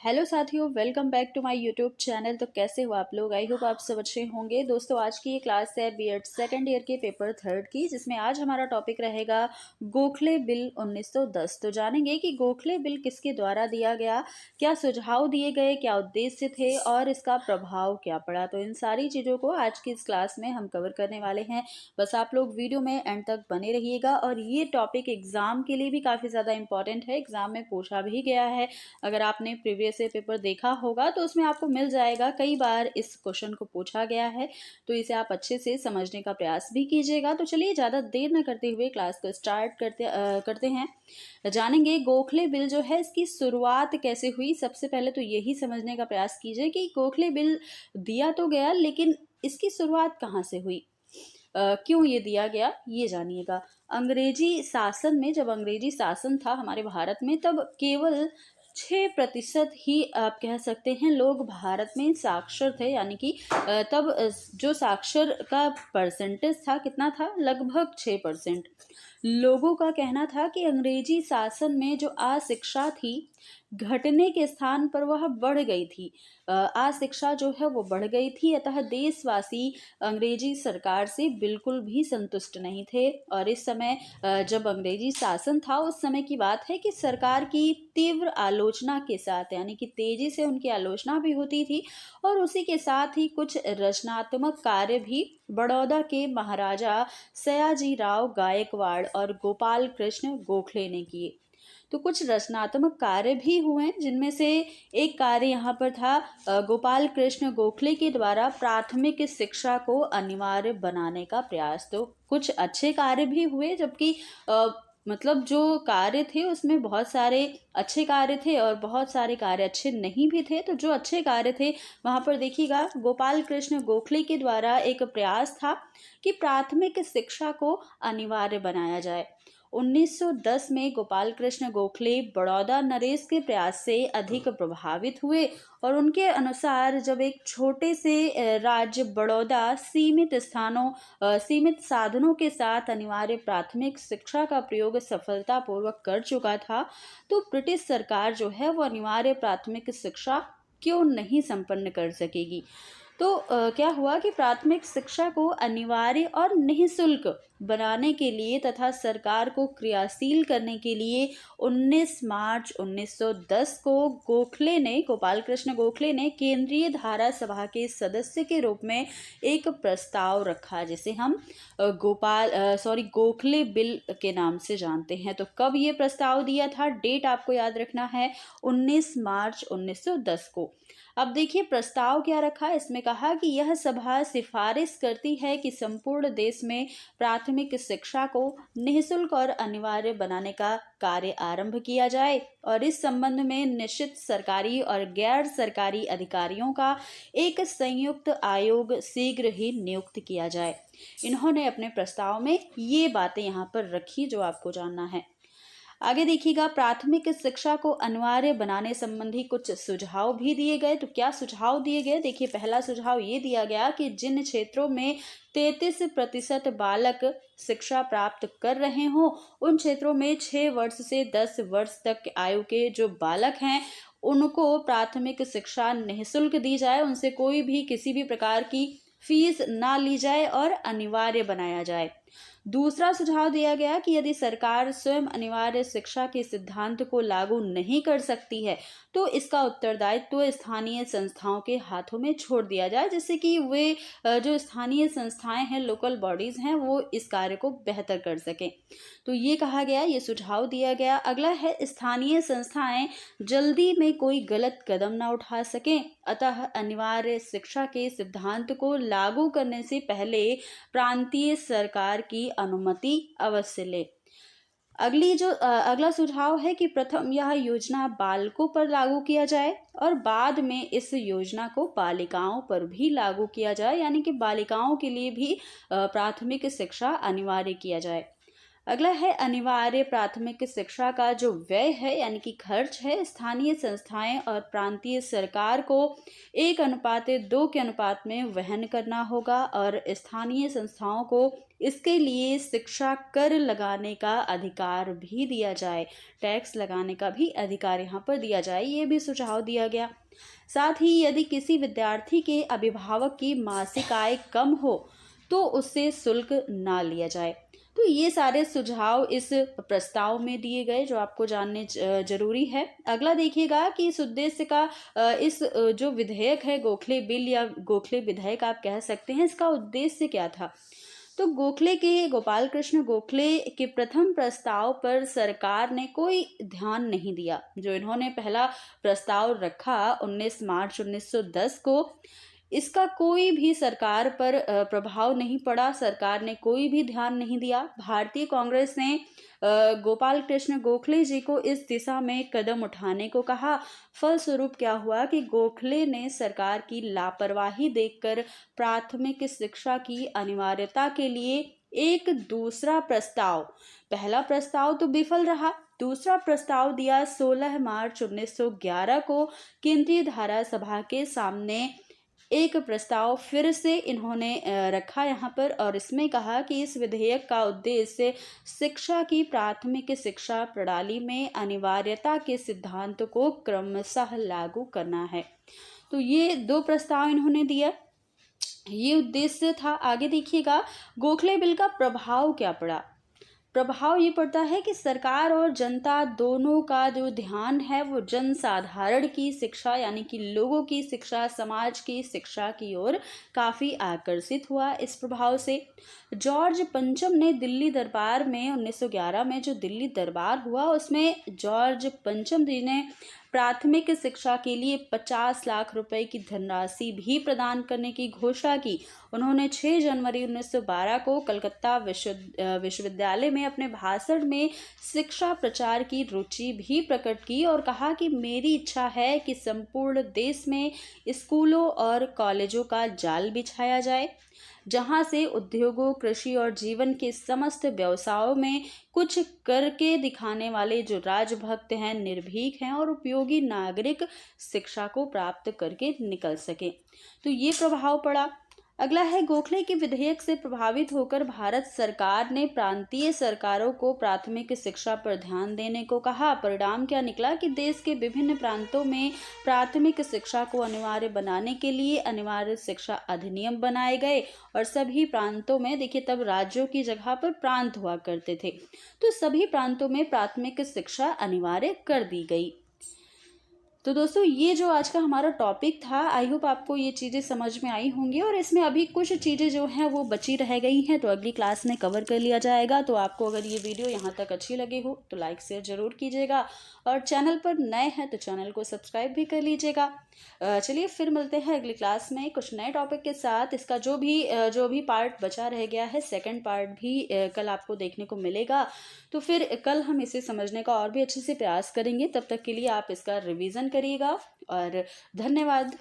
Hello साथियों, welcome back to my YouTube channel. तो कैसे हो आप लोग? आई होप आप सब अच्छे होंगे। दोस्तों, आज की ये क्लास है बीएड सेकंड ईयर के पेपर थर्ड की, जिसमें आज हमारा टॉपिक रहेगा गोखले बिल 1910। तो जानेंगे कि गोखले बिल किसके द्वारा दिया गया, क्या सुझाव दिए गए, क्या उद्देश्य थे और इसका प्रभाव क्या पड़ा। तो इन सारी चीज़ों को आज की इस क्लास में हम कवर करने वाले हैं। बस आप लोग वीडियो में एंड तक बने रहिएगा। और ये टॉपिक एग्जाम के लिए भी काफ़ी ज़्यादा इंपॉर्टेंट है, एग्जाम में पूछा भी गया है। अगर आपने प्रीवियस से पेपर देखा होगा तो उसमें आपको मिल जाएगा, कई बार इस क्वेश्चन को पूछा गया है। तो इसे आप अच्छे से समझने का प्रयास भी कीजिएगा। तो चलिए ज़्यादा देर न करते हुए क्लास को स्टार्ट करते हैं। जानेंगे गोखले बिल जो है इसकी शुरुआत कैसे हुई। सबसे पहले तो यही समझने का प्रयास कीजिए कि गोखले बिल दिया तो गया, लेकिन इसकी शुरुआत कहाँ से हुई, क्यों ये दिया गया, ये जानिएगा। अंग्रेजी शासन में, जब अंग्रेजी शासन था हमारे भारत में, तब केवल 6% ही आप कह सकते हैं लोग भारत में साक्षर थे। यानी कि तब जो साक्षर का परसेंटेज था कितना था, लगभग 6%। लोगों का कहना था कि अंग्रेजी शासन में जो अशिक्षा थी, घटने के स्थान पर वह बढ़ गई थी। अशिक्षा जो है वो बढ़ गई थी। अतः देशवासी अंग्रेजी सरकार से बिल्कुल भी संतुष्ट नहीं थे। और इस समय जब अंग्रेजी शासन था, उस समय की बात है कि सरकार की तीव्र आलोचना के साथ, यानी कि तेजी से उनकी आलोचना भी होती थी। और उसी के साथ ही कुछ रचनात्मक कार्य भी बड़ौदा के महाराजा सयाजी राव गायकवाड़ और गोपाल कृष्ण गोखले ने किए। तो कुछ रचनात्मक कार्य भी हुए, जिनमें से एक कार्य यहाँ पर था गोपाल कृष्ण गोखले के द्वारा प्राथमिक शिक्षा को अनिवार्य बनाने का प्रयास। तो कुछ अच्छे कार्य भी हुए, जबकि मतलब जो कार्य थे उसमें बहुत सारे अच्छे कार्य थे और बहुत सारे कार्य अच्छे नहीं भी थे। तो जो अच्छे कार्य थे वहाँ पर देखिएगा, गोपाल कृष्ण गोखले के द्वारा एक प्रयास था कि प्राथमिक शिक्षा को अनिवार्य बनाया जाए। 1910 में गोपाल कृष्ण गोखले बड़ौदा नरेश के प्रयास से अधिक प्रभावित हुए। और उनके अनुसार जब एक छोटे से राज्य बड़ौदा सीमित साधनों के साथ अनिवार्य प्राथमिक शिक्षा का प्रयोग सफलतापूर्वक कर चुका था, तो ब्रिटिश सरकार जो है वो अनिवार्य प्राथमिक शिक्षा क्यों नहीं संपन्न कर सकेगी। तो क्या हुआ कि प्राथमिक शिक्षा को अनिवार्य और निःशुल्क बनाने के लिए तथा सरकार को क्रियाशील करने के लिए 19 मार्च 1910 को गोपाल कृष्ण गोखले ने केंद्रीय धारा सभा के सदस्य के रूप में एक प्रस्ताव रखा, जिसे हम गोखले बिल के नाम से जानते हैं। तो कब ये प्रस्ताव दिया था, डेट आपको याद रखना है, 19 मार्च 1910 को। अब देखिए प्रस्ताव क्या रखा। इसमें कहा कि यह सभा सिफारिश करती है कि संपूर्ण देश में प्राथमिक शिक्षा को निःशुल्क और अनिवार्य बनाने का कार्य आरंभ किया जाए और इस संबंध में निश्चित सरकारी और गैर सरकारी अधिकारियों का एक संयुक्त आयोग शीघ्र ही नियुक्त किया जाए। इन्होंने अपने प्रस्ताव में ये बातें यहाँ पर रखी जो आपको जानना है। आगे देखिएगा, प्राथमिक शिक्षा को अनिवार्य बनाने संबंधी कुछ सुझाव भी दिए गए। तो क्या सुझाव दिए गए, देखिए पहला सुझाव ये दिया गया कि जिन क्षेत्रों में 33% बालक शिक्षा प्राप्त कर रहे हों, उन क्षेत्रों में 6 वर्ष से 10 वर्ष तक आयु के जो बालक हैं उनको प्राथमिक शिक्षा निःशुल्क दी जाए, उनसे कोई भी किसी भी प्रकार की फीस ना ली जाए और अनिवार्य बनाया जाए। दूसरा सुझाव दिया गया कि यदि सरकार स्वयं अनिवार्य शिक्षा के सिद्धांत को लागू नहीं कर सकती है, तो इसका उत्तरदायित्व स्थानीय संस्थाओं के हाथों में छोड़ दिया जाए, जिससे कि वे जो स्थानीय संस्थाएं हैं, लोकल बॉडीज हैं, वो इस कार्य को बेहतर कर सकें। तो ये कहा गया, ये सुझाव दिया गया। अगला है, स्थानीय संस्थाएं जल्दी में कोई गलत कदम ना उठा सकें, अतः अनिवार्य शिक्षा के सिद्धांत को लागू करने से पहले प्रांतीय सरकार की अनुमति अवश्य ले। अगला सुझाव है कि प्रथम यह योजना बालकों पर लागू किया जाए और बाद में इस योजना को बालिकाओं पर भी लागू किया जाए, यानी कि बालिकाओं के लिए भी प्राथमिक शिक्षा अनिवार्य किया जाए। अगला है अनिवार्य प्राथमिक शिक्षा का जो व्यय है यानी कि खर्च है, स्थानीय संस्थाएं और प्रांतीय सरकार को 1:2 के अनुपात में वहन करना होगा और स्थानीय संस्थाओं को इसके लिए शिक्षा कर लगाने का अधिकार भी दिया जाए, टैक्स लगाने का भी अधिकार यहाँ पर दिया जाए, ये भी सुझाव दिया गया। साथ ही यदि किसी विद्यार्थी के अभिभावक की मासिक आय कम हो तो उससे शुल्क ना लिया जाए। तो ये सारे सुझाव इस प्रस्ताव में दिए गए जो आपको जानने जरूरी है। अगला देखिएगा कि इस उद्देश्य का जो विधेयक है, गोखले बिल या गोखले विधेयक आप कह सकते हैं, इसका उद्देश्य क्या था। तो गोपाल कृष्ण गोखले के प्रथम प्रस्ताव पर सरकार ने कोई ध्यान नहीं दिया। जो इन्होंने पहला प्रस्ताव रखा 19 मार्च 1910 को, इसका कोई भी सरकार पर प्रभाव नहीं पड़ा, सरकार ने कोई भी ध्यान नहीं दिया। भारतीय कांग्रेस ने गोपाल कृष्ण गोखले जी को इस दिशा में कदम उठाने को कहा। फलस्वरूप क्या हुआ कि गोखले ने सरकार की लापरवाही देखकर प्राथमिक शिक्षा की अनिवार्यता के लिए एक दूसरा प्रस्ताव, पहला प्रस्ताव तो विफल रहा, दूसरा प्रस्ताव दिया 16 मार्च 1911 को केंद्रीय धारा सभा के सामने। एक प्रस्ताव फिर से इन्होंने रखा यहाँ पर और इसमें कहा कि इस विधेयक का उद्देश्य शिक्षा की प्राथमिक शिक्षा प्रणाली में अनिवार्यता के सिद्धांत को क्रमशः लागू करना है। तो ये 2 प्रस्ताव इन्होंने दिया, ये उद्देश्य था। आगे देखिएगा गोखले बिल का प्रभाव क्या पड़ा। प्रभाव ये पड़ता है कि सरकार और जनता दोनों का जो ध्यान है वो जनसाधारण की शिक्षा यानी कि लोगों की शिक्षा, समाज की शिक्षा की ओर काफ़ी आकर्षित हुआ इस प्रभाव से। जॉर्ज पंचम ने दिल्ली दरबार में 1911 में जो दिल्ली दरबार हुआ उसमें जॉर्ज पंचम जी ने प्राथमिक शिक्षा के लिए 50 लाख रुपए की धनराशि भी प्रदान करने की घोषणा की। उन्होंने 6 जनवरी 1912 को कलकत्ता विश्वविद्यालय में अपने भाषण में शिक्षा प्रचार की रुचि भी प्रकट की और कहा कि मेरी इच्छा है कि संपूर्ण देश में स्कूलों और कॉलेजों का जाल बिछाया जाए, जहां से उद्योगों, कृषि और जीवन के समस्त व्यवसायों में कुछ करके दिखाने वाले जो राजभक्त हैं, निर्भीक हैं और उपयोगी नागरिक शिक्षा को प्राप्त करके निकल सके। तो ये प्रभाव पड़ा। अगला है गोखले के विधेयक से प्रभावित होकर भारत सरकार ने प्रांतीय सरकारों को प्राथमिक शिक्षा पर ध्यान देने को कहा। परिणाम क्या निकला कि देश के विभिन्न प्रांतों में प्राथमिक शिक्षा को अनिवार्य बनाने के लिए अनिवार्य शिक्षा अधिनियम बनाए गए और सभी प्रांतों में, देखिए तब राज्यों की जगह पर प्रांत हुआ करते थे, तो सभी प्रांतों में प्राथमिक शिक्षा अनिवार्य कर दी गई। तो दोस्तों ये जो आज का हमारा टॉपिक था, आई होप आपको ये चीज़ें समझ में आई होंगी और इसमें अभी कुछ चीज़ें जो हैं वो बची रह गई हैं तो अगली क्लास में कवर कर लिया जाएगा। तो आपको अगर ये वीडियो यहाँ तक अच्छी लगी हो तो लाइक शेयर ज़रूर कीजिएगा और चैनल पर नए हैं तो चैनल को सब्सक्राइब भी कर लीजिएगा। चलिए फिर मिलते हैं अगली क्लास में कुछ नए टॉपिक के साथ। इसका जो भी पार्ट बचा रह गया है, सेकंड पार्ट भी कल आपको देखने को मिलेगा। तो फिर कल हम इसे समझने का और भी अच्छे से प्रयास करेंगे। तब तक के लिए आप इसका रिवीजन करिएगा और धन्यवाद।